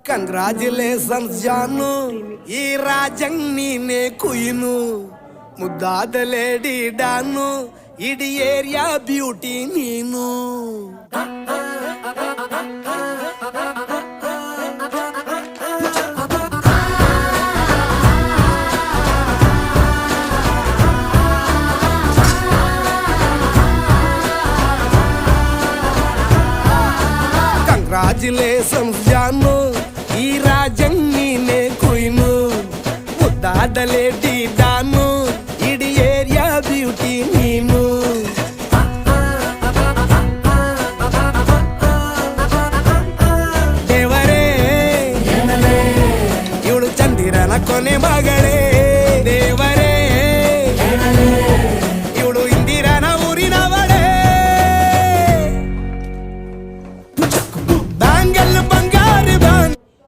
Congratulations ಜಾನು, ಈ ರಾಜಂಗ್ ನೀನೆ ಕುಯ್ನು, ಮುದ್ದಾದ ಲೇಡಿ ಡಾನು, ಇಡೀ ಏರಿಯಾ ಬ್ಯೂಟಿ ನೀನು. ಕಂಗ್ರಾಚುಲೇಷನ್ಸ್ ಜಾನು, ಈ ರಾಜಂಗ್ ನೀನೆ ಕುಯ್ನು, ಮುದ್ದಾದ ಲೇಡಿ ಡಾನು, ಇಡೀ ಏರಿಯಾ ಬ್ಯೂಟಿ ನೀನು. ದೇವರೇ ಇವಳು ಚಂದಿರನ ಕೊನೆ ಮಗಳೇ.